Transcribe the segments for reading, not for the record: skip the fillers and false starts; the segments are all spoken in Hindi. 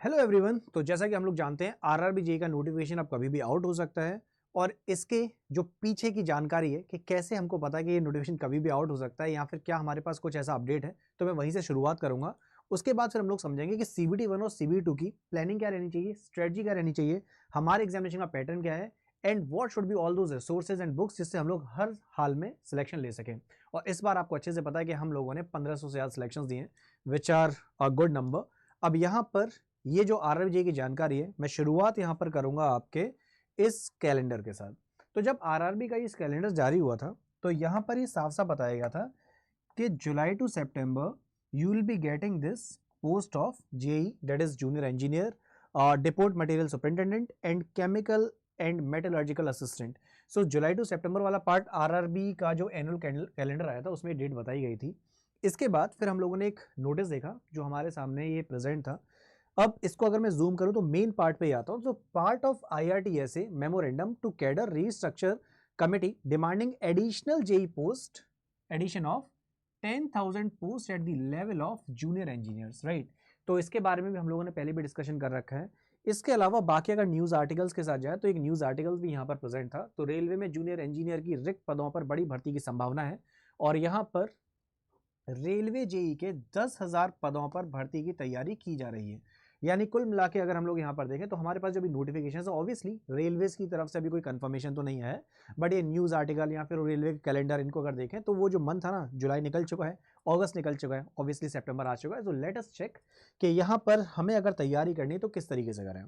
Hello everyone. तो जैसा कि हम लोग जानते हैं आरआरबी जेईई का नोटिफिकेशन अब कभी भी आउट हो सकता है और इसके जो पीछे की जानकारी है कि कैसे हमको पता है कि ये नोटिफिकेशन कभी भी आउट हो सकता है या फिर क्या हमारे पास कुछ ऐसा अपडेट है, तो मैं वहीं से शुरुआत करूंगा। उसके बाद फिर हम लोग समझेंगे कि सीबीटी 1 और सीबीटी 2 की प्लानिंग क्या रहनी चाहिए, स्ट्रेटजी क्या रहनी चाहिए, हमारे एग्जामिनेशन का पैटर्न क्या है and what should be all those resources and books जिससे हम लोग हर हाल में सिलेक्शन ले सकें। और इस बार आपको अच्छे से पता है कि हम लोगों ने 1500 से ज़्यादा सिलेक्शन दिए हैं which are a good number. अब यहाँ पर ये जो आरआरबी की जानकारी है मैं शुरुआत यहां पर करूंगा आपके इस कैलेंडर के साथ। तो जब आरआरबी का इस कैलेंडर जारी हुआ था तो यहां पर ये साफ साफ बताया गया था कि जुलाई टू सितंबर you will be getting this post of JE that is junior engineer, depot material superintendent and chemical and metallurgical assistant. So जुलाई टू सितंबर वाला पार्ट आरआरबी का जो एनुअल कैलेंडर आया था उसमें डेट बताई गई थी। इसके बाद फिर हम लोगों ने एक नोटिस देखा जो हमारे सामने ये प्रेजेंट था। अब इसको अगर मैं जूम करूं तो मेन पार्ट पे ही आता हूं। तो part of IRTSA memorandum to cadre restructure committee demanding additional JE post, addition of 10,000 post at the level of junior engineers, right. तो इसके बारे में भी हम लोगों ने पहले भी डिस्कशन कर रखा है। इसके अलावा बाकी अगर न्यूज आर्टिकल्स के साथ जाए तो एक न्यूज आर्टिकल भी यहाँ पर प्रेजेंट था। तो रेलवे में जूनियर इंजीनियर की रिक्त पदों पर बड़ी भर्ती की संभावना है और यहाँ पर रेलवे जेई के 10,000 पदों पर भर्ती की तैयारी की जा रही है। यानी कुल मिला के अगर हम लोग यहाँ पर देखें तो हमारे पास जो भी नोटिफिकेशन है ऑब्वियसली रेलवेज की तरफ से अभी कोई कंफर्मेशन तो नहीं है, बट ये न्यूज़ आर्टिकल या फिर रेलवे कैलेंडर इनको अगर देखें तो वो जो मंथ था ना, जुलाई निकल चुका है, अगस्त निकल चुका है, ऑब्वियसली सितंबर आ चुका है। तो लेट अस चेक कि यहाँ पर हमें अगर तैयारी करनी है तो किस तरीके से करें।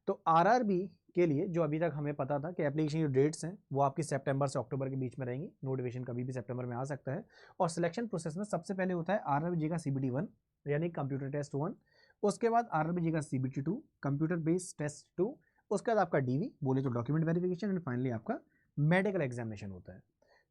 तो आरआरबी के लिए जो अभी तक हमें पता था कि एप्लीकेशन जो डेट्स हैं वो आपकी सितंबर से अक्टूबर के बीच में रहेंगी, नोटिफिकेशन कभी भी सितंबर में आ सकता है। और सिलेक्शन प्रोसेस में सबसे पहले होता है आरआरबी जी का सीबीटी 1 यानी कंप्यूटर टेस्ट 1, उसके बाद आरआरबी जी का सीबीटी 2 कंप्यूटर बेस्ड टेस्ट 2, उसके बाद आपका डीवी बोले तो डॉक्यूमेंट वेरिफिकेशन एंड फाइनली आपका मेडिकल एग्जामिनेशन होता है।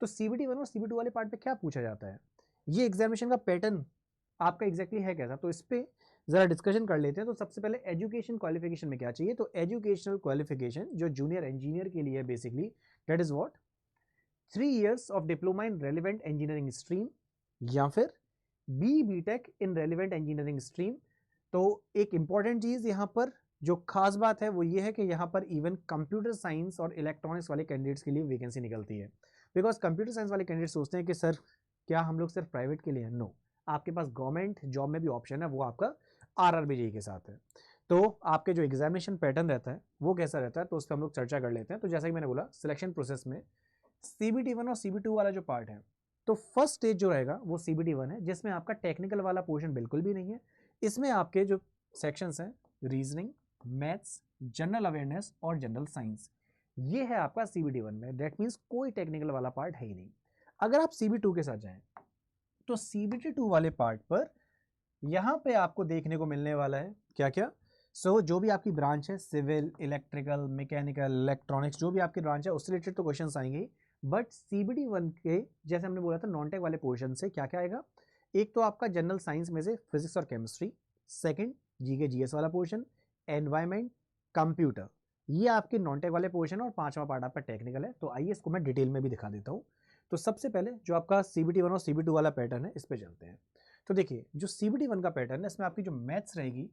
तो सीबीटी 1 और सीबीटी 2 वाले पार्ट पे क्या पूछा जाता है, ये एग्जामिनेशन का पैटर्न आपका एग्जैक्टली है कैसा, तो इस पे जरा डिस्कशन कर लेते हैं। तो सबसे पहले एजुकेशन क्वालिफिकेशन में क्या चाहिए, तो एजुकेशनल क्वालिफिकेशन जो जूनियर इंजीनियर के लिए basically that is what 3 years of diploma in relevant engineering stream या फिर BTech in relevant engineering stream. तो एक इंपॉर्टेंट चीज यहां पर जो खास बात है वो ये है कि यहां पर इवन कंप्यूटर साइंस और इलेक्ट्रॉनिक्स वाले कैंडिडेट्स के लिए वैकेंसी निकलती है। बिकॉज कंप्यूटर साइंस वाले कैंडिडेट सोचते हैं कि सर क्या हम लोग सिर्फ प्राइवेट के लिए हैं, नो, आपके पास गवर्नमेंट जॉब में भी ऑप्शन है, वो आपका आरआरबी जेईई के साथ है। तो आपके जो एग्जामिनेशन पैटर्न रहता है वो कैसा रहता है, तो उस पर हम लोग चर्चा कर लेते हैं। तो जैसा कि मैंने बोला सिलेक्शन प्रोसेस में सीबीटी 1 और सीबीटी 2 वाला जो पार्ट है, तो फर्स्ट स्टेज जो रहेगा वो सीबीटी 1 है जिसमें आपका टेक्निकल वाला पोर्शन बिल्कुल भी नहीं है। इसमें आपके जो सेक्शंस हैं रीजनिंग, मैथ्स, जनरल अवेयरनेस और जनरल साइंस, ये है आपका सीबीटी 1 में। दैट मीन्स कोई टेक्निकल वाला पार्ट है ही नहीं। अगर आप सीबीटी 2 के साथ जाएं तो सीबीटी 2 वाले पार्ट पर यहां पे आपको देखने को मिलने वाला है क्या क्या। जो भी आपकी ब्रांच है, सिविल, इलेक्ट्रिकल, मैकेनिकल, इलेक्ट्रॉनिक्स, जो भी आपकी ब्रांच है उससे रिलेटेड तो क्वेश्चन आएंगे। बट सीबीटी 1 के जैसे हमने बोला था नॉन टेक वाले पोर्शन से क्या क्या आएगा, एक तो आपका जनरल साइंस में से फिजिक्स और केमिस्ट्री, सेकंड जीके जीएस वाला पोर्शन, एनवायरमेंट, कंप्यूटर, ये आपके नॉन टेक वाले पोर्शन और पांचवा पार्ट आपका टेक्निकल है। तो आइए इसको मैं डिटेल में भी दिखा देता हूँ। तो सबसे पहले जो आपका सीबीटी 1 और सीबीटी 2 वाला पैटर्न है इस पे चलते हैं। तो देखिए जो सीबीटी 1 का पैटर्न है इसमें आपकी जो मैथ्स रहेगी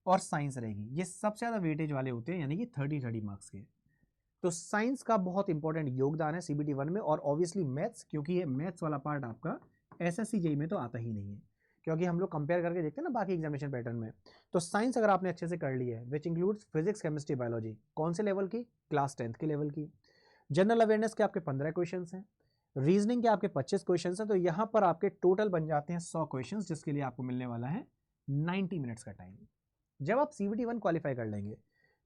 और साइंस रहेगी ये सबसे ज़्यादा वेटेज वाले होते हैं, यानी कि 30 मार्क्स के। तो साइंस का बहुत इंपॉर्टेंट योगदान है सीबीटी 1 में और ऑब्वियसली मैथ्स, क्योंकि ये मैथ्स वाला पार्ट आपका एसएससी जेईई में तो आता ही नहीं है, क्योंकि हम लोग कंपेयर करके देखते हैं ना बाकी एग्जामिनेशन पैटर्न में। तो साइंस अगर आपने अच्छे से कर ली है which includes physics, chemistry, biology, कौन से लेवल की, क्लास 10th के लेवल की। जनरल अवेयरनेस के आपके 15 क्वेश्चन हैं, रीजनिंग के आपके 25 क्वेश्चन हैं। तो यहां पर आपके टोटल बन जाते हैं 100 क्वेश्चन, जिसके लिए आपको मिलने वाला है 90 मिनट्स का टाइम। जब आप सीबीटी 1 क्वालिफाई कर लेंगे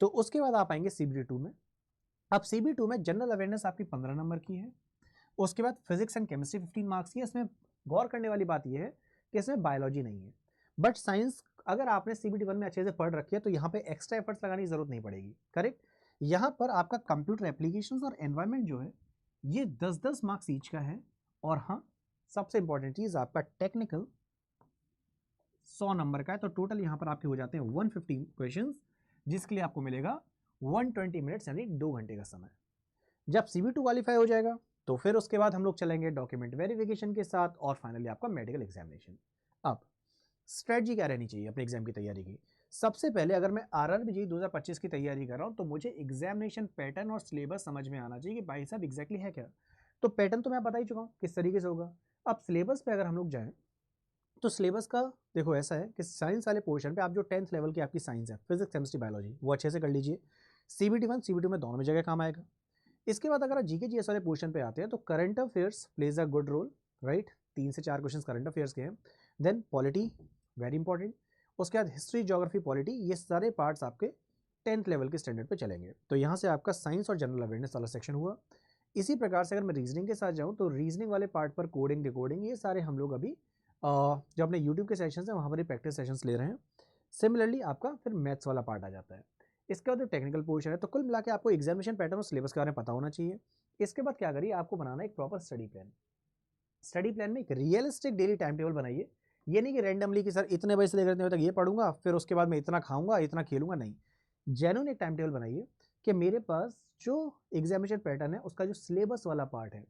तो उसके बाद आप आएंगे सीबीटी 2 में। अब सीबीटी 2 में जनरल अवेयरनेस आपकी 15 नंबर की है, उसके बाद फिजिक्स एंड केमिस्ट्री 15 मार्क्स की है। इसमें गौर करने वाली बात यह है कि इसमें बायोलॉजी नहीं है, बट साइंस अगर आपने सीबीटी 1 में अच्छे से पढ़ रखी है तो यहाँ पे एक्स्ट्रा एफर्ट्स लगाने की जरूरत नहीं पड़ेगी, करेक्ट। यहाँ पर आपका कंप्यूटर एप्लीकेशंस और एनवायरमेंट जो है ये 10-10 मार्क्स ईच का है। और हाँ, सबसे इंपॉर्टेंट चीज आपका टेक्निकल 100 नंबर का है। तो टोटल यहां पर आपके हो जाते हैं 150 क्वेश्चंस, जिसके लिए आपको मिलेगा 120 मिनट्स यानी 2 घंटे का समय। जब सीबी 2 क्वालिफाई हो जाएगा तो फिर उसके बाद हम लोग चलेंगे डॉक्यूमेंट वेरिफिकेशन के साथ और फाइनली आपका मेडिकल एग्जामिनेशन। अब स्ट्रेटजी क्या रहनी चाहिए अपने एग्जाम की तैयारी की। सबसे पहले अगर मैं आरआरबी जेईई 2025 की तैयारी कर रहा हूँ तो मुझे एग्जामिनेशन पैटर्न और सिलेबस समझ में आना चाहिए कि भाई साहब एग्जैक्टली है क्या। तो पैटर्न तो मैं बता ही चुका हूँ किस तरीके से होगा। अब सिलेबस पे अगर हम लोग जाएं तो सिलेबस का देखो ऐसा है कि साइंस वाले पोर्शन पे आप जो 10th लेवल की आपकी साइंस है, फिजिक्स केमिस्ट्री बायोलॉजी, वो अच्छे से कर लीजिए। CBT 1 CBT में दोनों में जगह काम आएगा। इसके बाद अगर आप जीके जीएस वाले पोर्शन पे आते हैं तो current affairs plays a good role, right. 3 से 4 क्वेश्चन करंट अफेयर्स के हैं। Then polity, very important. उसके बाद हिस्ट्री, ज्योग्राफी, पॉलिटी, ये सारे पार्ट्स आपके 10th लेवल के स्टैंडर्ड पे चलेंगे। तो यहाँ से आपका साइंस और जनरल अवेयरनेस वाला सेक्शन हुआ। इसी प्रकार से अगर मैं रीजनिंग के साथ जाऊँ तो रीजनिंग वाले पार्ट पर कोडिंग, डिकोडिंग, ये सारे हम लोग अभी जो अपने यूट्यूब के सेशंस हैं वहाँ पर ही प्रैक्टिस सेशंस ले रहे हैं। सिमिलरली आपका फिर मैथ्स वाला पार्ट आ जाता है। इसके बाद टेक्निकल पोर्शन है। तो कुल मिला के आपको एग्जामिनेशन पैटर्न और सिलेबस के बारे में पता होना चाहिए। इसके बाद क्या करिए, आपको बनाना एक proper study plan. Study plan में एक रियलिस्टिक डेली टाइम टेबल बनाइए। ये नहीं कि रैंडमली कि सर इतने बजे से लेकर इतने बजे तक ये पढ़ूंगा, फिर उसके बाद मैं इतना खाऊंगा, इतना खेलूंगा, नहीं। जेन्युइन एक टाइम टेबल बनाइए कि मेरे पास जो एग्जामिनेशन पैटर्न है उसका जो सिलेबस वाला पार्ट है,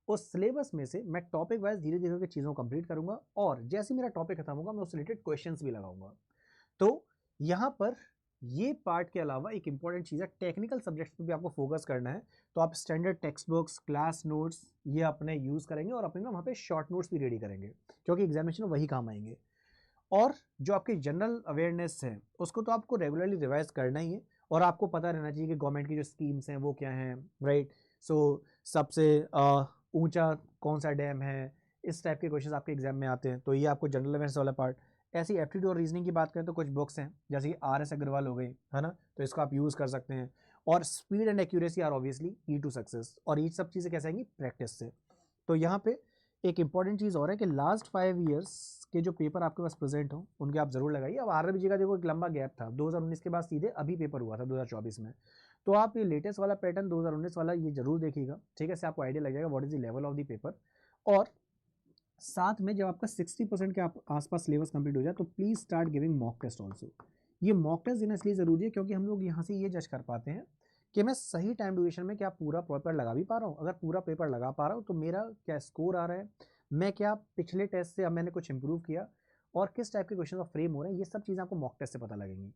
उस सिलेबस में से मैं टॉपिक वाइज धीरे धीरे करके चीज़ों को कंप्लीट करूंगा, और जैसे मेरा टॉपिक खत्म होगा मैं उससे रिलेटेड क्वेश्चंस भी लगाऊंगा। तो यहाँ पर ये पार्ट के अलावा एक इंपॉर्टेंट चीज़ है, टेक्निकल सब्जेक्ट्स पे भी आपको फोकस करना है। तो आप standard text books, class notes ये अपने यूज़ करेंगे और अपने ना वहाँ पे शॉर्ट नोट्स भी रेडी करेंगे, क्योंकि एग्जामिनेशन में वही काम आएंगे। और जो आपकी जनरल अवेयरनेस है उसको तो आपको रेगुलरली रिवाइज करना ही है, और आपको पता रहना चाहिए कि गवर्नमेंट की जो स्कीम्स हैं वो क्या हैं, राइट। सो सबसे ऊंचा कौन सा डैम है, इस टाइप के क्वेश्चंस आपके एग्जाम में आते हैं। तो ये आपको जनरल अवेयरनेस वाला पार्ट। ऐसी एप्टीट्यूड और रीजनिंग की बात करें तो कुछ बुक्स हैं जैसे कि RS अग्रवाल हो गई, है ना, तो इसको आप यूज़ कर सकते हैं। और speed and accuracy are obviously key to success, और ये सब चीज़ें कैसे आएंगी, प्रैक्टिस से। तो यहाँ पे एक इंपॉर्टेंट चीज़ और है कि लास्ट 5 ईयर्स के जो पेपर आपके पास प्रेजेंट हो उनके आप जरूर लगाइए। अब आरआरबी जी का देखो एक लंबा गैप था, 2019 के बाद सीधे अभी पेपर हुआ था 2024 में। तो आप ये लेटेस्ट वाला पैटर्न 2019 वाला ये जरूर देखिएगा, ठीक है, से आपको आइडिया लग जाएगा what is the level of the paper. और साथ में जब आपका 60% के आसपास सिलेबस कंप्लीट हो जाए तो please start giving mock test also. ये मॉक टेस्ट देना इसलिए जरूरी है क्योंकि हम लोग यहाँ से ये जज कर पाते हैं कि मैं सही टाइम ड्यूरेशन में क्या पूरा पेपर लगा भी पा रहा हूँ। अगर पूरा पेपर लगा पा रहा हूँ तो मेरा क्या स्कोर आ रहा है, मैं क्या पिछले टेस्ट से अब मैंने कुछ इंप्रूव किया, और किस टाइप के क्वेश्चन फ्रेम हो रहे हैं, ये सब चीज़ें आपको मॉक टेस्ट से पता लगेंगी।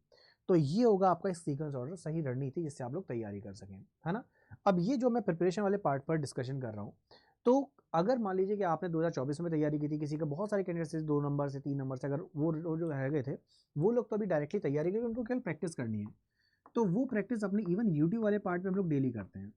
तो ये होगा आपका सीक्वेंस ऑर्डर, सही रणनीति जिससे आप लोग तैयारी कर सकें, है ना। अब ये जो मैं प्रिपरेशन वाले पार्ट पर डिस्कशन कर रहा हूँ, तो अगर मान लीजिए कि आपने 2024 में तैयारी की थी, किसी का बहुत सारे कैंडिडेट से 2 नंबर से 3 नंबर से, अगर वो जो रह गए थे वो लोग तो अभी डायरेक्टली तैयारी करेंगे, उनको केवल प्रैक्टिस करनी है। तो वो प्रैक्टिस अपनी इवन यूट्यूब वाले पार्ट पे हम लोग डेली करते हैं।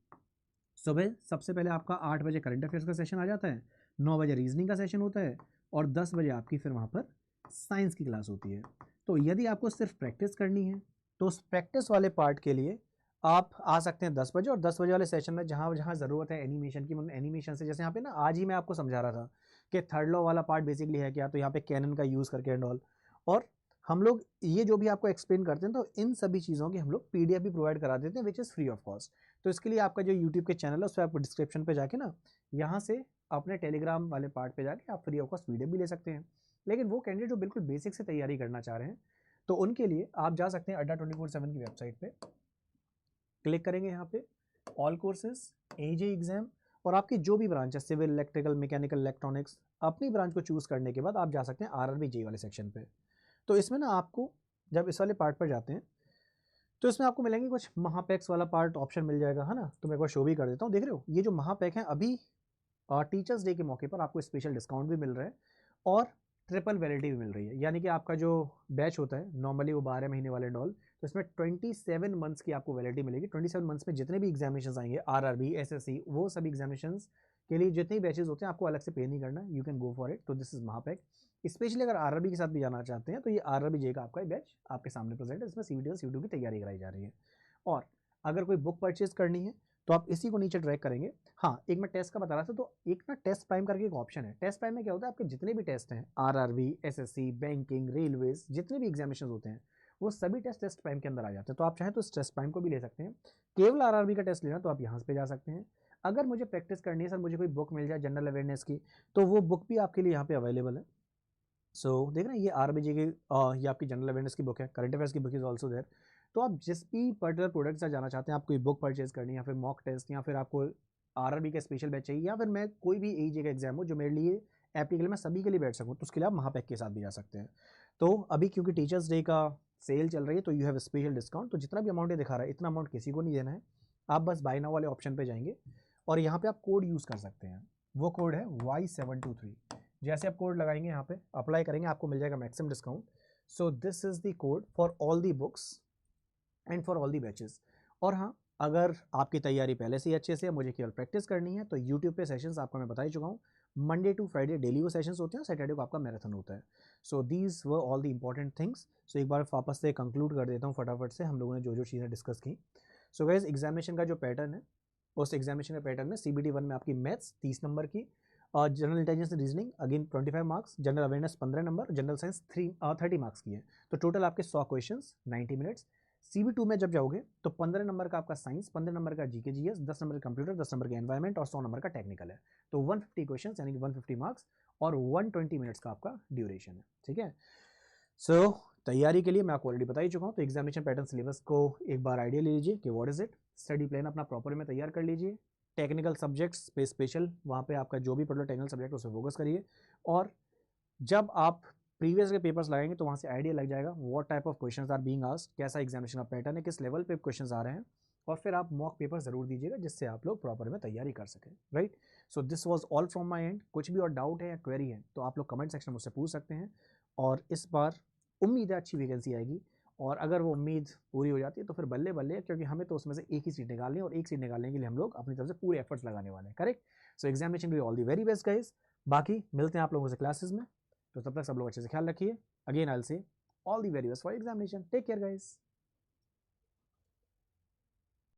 सुबह सबसे पहले आपका 8 बजे करंट अफेयर्स का सेशन आ जाता है, 9 बजे रीजनिंग का सेशन होता है, और 10 बजे आपकी फिर वहाँ पर साइंस की क्लास होती है। तो यदि आपको सिर्फ प्रैक्टिस करनी है तो उस प्रैक्टिस वाले पार्ट के लिए आप आ सकते हैं 10 बजे, और 10 बजे वाले सेशन में जहाँ जहाँ ज़रूरत है एनिमेशन की, मतलब एनिमेशन से, जैसे यहाँ पे ना आज ही मैं आपको समझा रहा था कि थर्ड लॉ वाला पार्ट बेसिकली है क्या, तो यहाँ पे कैनन का यूज़ करके एंड ऑल। और हम लोग ये जो भी आपको एक्सप्लेन करते हैं तो इन सभी चीज़ों की हम लोग PDF भी प्रोवाइड करा देते हैं, which is free of cost. तो इसके लिए आपका जो यूट्यूब के चैनल है उस पर आपको डिस्क्रिप्शन पे जाके ना यहाँ से अपने टेलीग्राम वाले पार्ट पे जाके आप फ्री ऑफ कॉस्ट PDF भी ले सकते हैं। लेकिन वो कैंडिडेट जो बिल्कुल बेसिक से तैयारी करना चाह रहे हैं तो उनके लिए आप जा सकते हैं अड्डा 24/7 की वेबसाइट पे, क्लिक करेंगे यहाँ पे ऑल कोर्सेज AJ एग्जाम, और आपकी जो भी ब्रांच है, सिविल, इलेक्ट्रिकल, मैकेनिकल, इलेक्ट्रॉनिक्स, अपनी ब्रांच को चूज़ करने के बाद आप जा सकते हैं RRB JEE वाले सेक्शन पे। तो इसमें ना आपको जब इस वाले पार्ट पर जाते हैं तो इसमें आपको मिलेंगे कुछ महापैक्स वाला पार्ट ऑप्शन मिल जाएगा, है ना। तो मैं एक बार शो भी कर देता हूँ, देख रहे हो ये जो महापैक है अभी टीचर्स डे के मौके पर आपको स्पेशल डिस्काउंट भी मिल रहा है, और ट्रिपल वैलिडिटी भी मिल रही है। यानी कि आपका जो बैच होता है नॉर्मली वो 12 महीने वाले डॉल, तो इसमें 27 मंथ्स की आपको वैलिडिटी मिलेगी। 27 मंथ्स में जितने भी एग्जामिनेशन आएंगे, RRB, SSC, वो सभी एग्जामिनेशन के लिए जितने बैचेस होते हैं आपको अलग से पे नहीं करना, you can go for it. तो दिस इज महापैक। स्पेशली अगर RRB के साथ भी जाना चाहते हैं तो ये RRB JEE का आपका बैच आपके सामने प्रेजेंट है, इसमें CBT और CBT की तैयारी कराई जा रही है। और अगर कोई बुक परचेज करनी है तो आप इसी को नीचे ट्रैक करेंगे। हाँ, एक मैं टेस्ट का बता रहा था, तो एक ना टेस्ट प्राइम करके एक ऑप्शन है। टेस्ट प्राइम में क्या होता है, आपके जितने भी टेस्ट हैं, RRB, SSC, बैंकिंग, रेलवेज, जितने भी एग्जामिनेशन होते हैं वो सभी टेस्ट प्राइम के अंदर आ जाते हैं। तो आप चाहें तो इस टेस्ट प्राइम को भी ले सकते हैं। केवल RRB का टेस्ट लेना तो आप यहाँ पे जा सकते हैं। अगर मुझे प्रैक्टिस करनी है, सर मुझे कोई बुक मिल जाए जनरल अवेयरनेस की, तो वो बुक भी आपके लिए यहाँ पे अवेलेबल है। सो देख रहे हैं ये RRB JEE की ये आपकी जनरल अवेयरनेस की बुक है, करंट अफेयर्स की बुक इज ऑल्सो देयर। तो आप जिस भी पर्टिकुलर प्रोडक्ट से जाना चाहते हैं, आप कोई बुक परचेज करनी है या फिर मॉक टेस्ट, या फिर आपको RRB का स्पेशल बैच चाहिए, या फिर मैं कोई भी AJ का एग्जाम हो जो मेरे लिए एप्लीकेबल, मैं सभी के लिए बैठ सकूँ, तो उसके लिए आप महापैक के साथ भी जा सकते हैं। तो अभी क्योंकि टीचर्स डे का सेल चल रही है तो यू हैव स्पेशल डिस्काउंट। तो जितना भी अमाउंट ये दिखा रहा है इतना अमाउंट किसी को नहीं देना है, आप बस बाय नाउ वाले ऑप्शन पे जाएंगे और यहाँ पे आप कोड यूज़ कर सकते हैं। वो कोड है Y723। जैसे आप कोड लगाएंगे यहाँ पे अप्लाई करेंगे आपको मिल जाएगा maximum discount. So this is the code for all the books and for all the batches. और हाँ, अगर आपकी तैयारी पहले से ही अच्छे से है, मुझे केवल प्रैक्टिस करनी है, तो यूट्यूब पे सेशंस आपको मैं बता ही चुका हूँ। मंडे टू फ्राइडे डेली वो सेशंस होते हैं, सैटरडे को आपका मैराथन होता है। So these were all the important things. So एक बार वापस से कंक्लूड कर देता हूँ फटाफट से हम लोगों ने जो जो चीज़ें डिस्कस की। सो गाइस, एग्जामिनेशन का जो पैटर्न है, उस एग्जामिनेशन के पैटर्न में CBT 1 में आपकी मैथ्स 30 नंबर की, general intelligence reasoning again 25 marks, general awareness 15 number, general science 30 marks की है। तो टोटल आपके 100 क्वेश्चंस 90 मिनट्स। CB2 में जब जाओगे तो 15 नंबर का आपका साइंस, 15 नंबर का GK GS, 10 नंबर का कंप्यूटर, 10 नंबर का एनवायरमेंट और 100 नंबर का टेक्निकल है। तो 150 क्वेश्चंस यानी कि 150 मार्क्स और 120 मिनट्स का आपका ड्यूरेशन है। ठीक है, सो तैयारी के लिए मैं आपको ऑलरेडी बता ही चुका हूँ। तो एग्जामिनेशन पैटर्न सिलेबस को एक बार आइडिया ले लीजिए कि what is it. Study plan अपना प्रॉपर में तैयार कर लीजिए। टेक्निकल सब्जेक्ट्स पे स्पेशल, वहाँ पे आपका जो भी पढ़ लो टेक्निकल सब्जेक्ट उस पर फोकस करिए। और जब आप प्रीवियस के पेपर्स लगाएंगे तो वहाँ से आइडिया लग जाएगा what type of questions are being asked, कैसा एग्जामिनेशन का पैटर्न है, किस लेवल पे क्वेश्चंस आ रहे हैं। और फिर आप मॉक पेपर जरूर दीजिएगा जिससे आप लोग प्रॉपर में तैयारी कर सकें। Right, so this was all from my and. कुछ भी और डाउट है या क्वेरी है तो आप लोग कमेंट सेक्शन में मुझसे पूछ सकते हैं। और इस बार उम्मीद है अच्छी वैकेंसी आएगी, और अगर वो उम्मीद पूरी हो जाती है तो फिर बल्ले बल्ले, क्योंकि हमें तो उसमें से एक ही सीट निकालनी है और एक सीट निकालने के लिए हम लोग अपनी तरफ से पूरे एफर्ट्स लगाने वाले हैं। करेक्ट, सो एग्जामिनेशन के लिए all the very best guys. बाकी मिलते हैं आप लोगों से क्लासेस में, तो तब तक सब लोग अच्छे से ख्याल रखिए। Again I will say all the very best for examination. Take care guys.